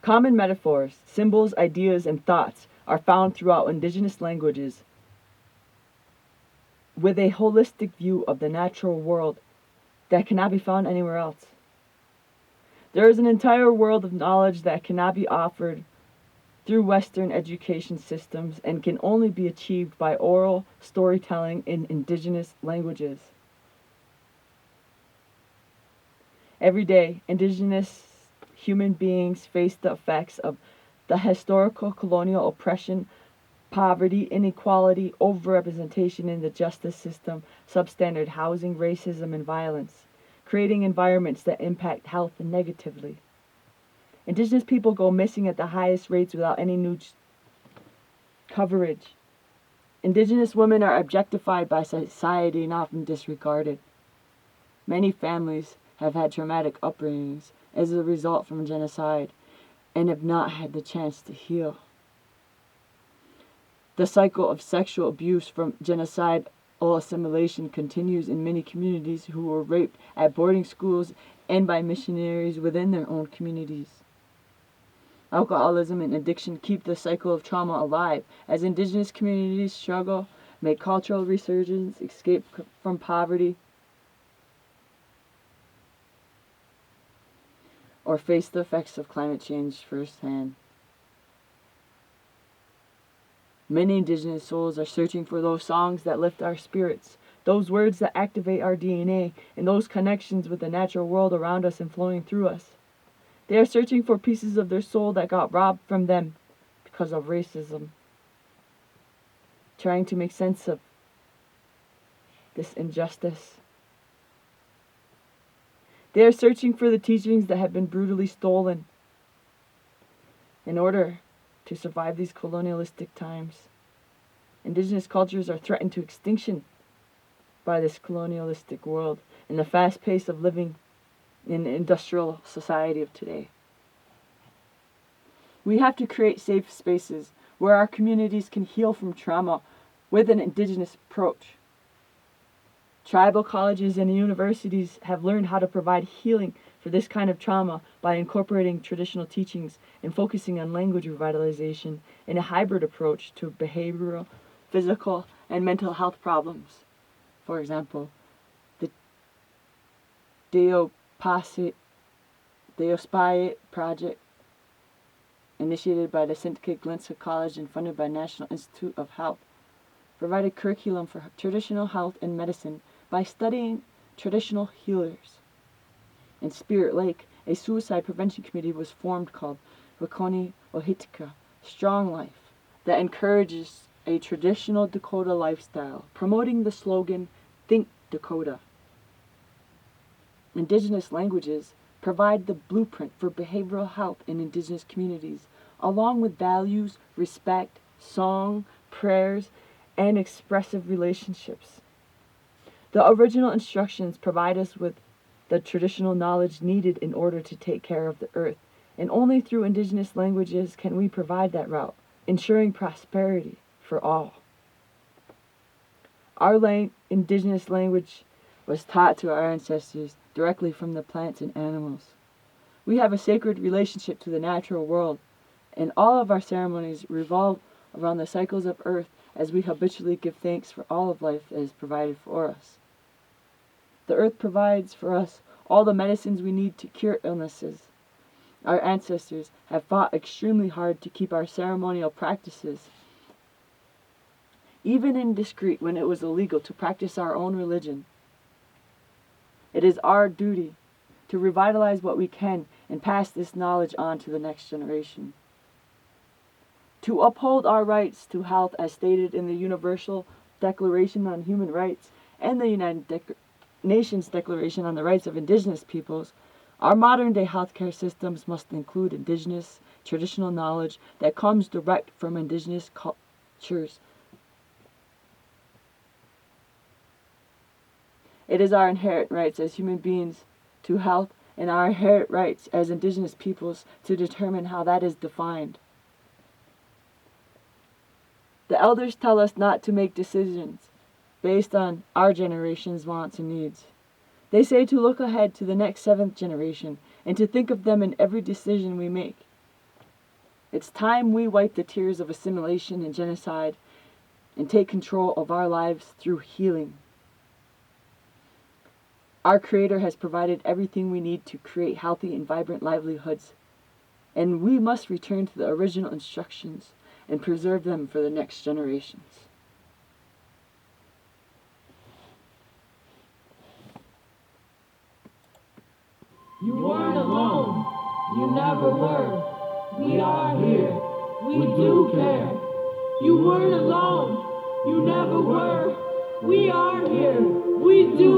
Common metaphors, symbols, ideas, and thoughts are found throughout indigenous languages with a holistic view of the natural world that cannot be found anywhere else. There is an entire world of knowledge that cannot be offered through Western education systems and can only be achieved by oral storytelling in indigenous languages. Every day, indigenous human beings face the effects of the historical colonial oppression, poverty, inequality, overrepresentation in the justice system, substandard housing, racism, and violence, creating environments that impact health negatively. Indigenous people go missing at the highest rates without any new coverage. Indigenous women are objectified by society and often disregarded. Many families have had traumatic upbringings as a result from genocide and have not had the chance to heal. The cycle of sexual abuse from genocidal assimilation continues in many communities who were raped at boarding schools and by missionaries within their own communities. Alcoholism and addiction keep the cycle of trauma alive as indigenous communities struggle, make cultural resurgence, escape from poverty, or face the effects of climate change firsthand. Many indigenous souls are searching for those songs that lift our spirits, those words that activate our DNA, and those connections with the natural world around us and flowing through us. They are searching for pieces of their soul that got robbed from them because of racism, trying to make sense of this injustice. They are searching for the teachings that have been brutally stolen in order to survive these colonialistic times. Indigenous cultures are threatened to extinction by this colonialistic world and the fast pace of living in the industrial society of today. We have to create safe spaces where our communities can heal from trauma with an indigenous approach. Tribal colleges and universities have learned how to provide healing for this kind of trauma by incorporating traditional teachings and focusing on language revitalization in a hybrid approach to behavioral, physical, and mental health problems. For example, the Deospayat project, initiated by the Sitka Glensa College and funded by National Institute of Health, provided curriculum for traditional health and medicine by studying traditional healers. In Spirit Lake, a suicide prevention committee was formed called Wakoni Ohitika, Strong Life, that encourages a traditional Dakota lifestyle, promoting the slogan, Think Dakota. Indigenous languages provide the blueprint for behavioral health in indigenous communities, along with values, respect, song, prayers, and expressive relationships. The original instructions provide us with the traditional knowledge needed in order to take care of the earth, and only through indigenous languages can we provide that route, ensuring prosperity for all. Our indigenous language was taught to our ancestors directly from the plants and animals. We have a sacred relationship to the natural world, and all of our ceremonies revolve around the cycles of earth as we habitually give thanks for all of life that is provided for us. The earth provides for us all the medicines we need to cure illnesses. Our ancestors have fought extremely hard to keep our ceremonial practices, even indiscreet when it was illegal to practice our own religion. It is our duty to revitalize what we can and pass this knowledge on to the next generation. To uphold our rights to health as stated in the Universal Declaration on Human Rights and the United Nations Declaration on the Rights of Indigenous Peoples, our modern-day healthcare systems must include indigenous, traditional knowledge that comes direct from indigenous cultures. It is our inherent rights as human beings to health and our inherent rights as indigenous peoples to determine how that is defined. The elders tell us not to make decisions based on our generation's wants and needs. They say to look ahead to the next 7th generation and to think of them in every decision we make. It's time we wipe the tears of assimilation and genocide and take control of our lives through healing. Our Creator has provided everything we need to create healthy and vibrant livelihoods, and we must return to the original instructions and preserve them for the next generations. You weren't alone. You never were. We are here. We do care. You weren't alone. You never were. We are here. We do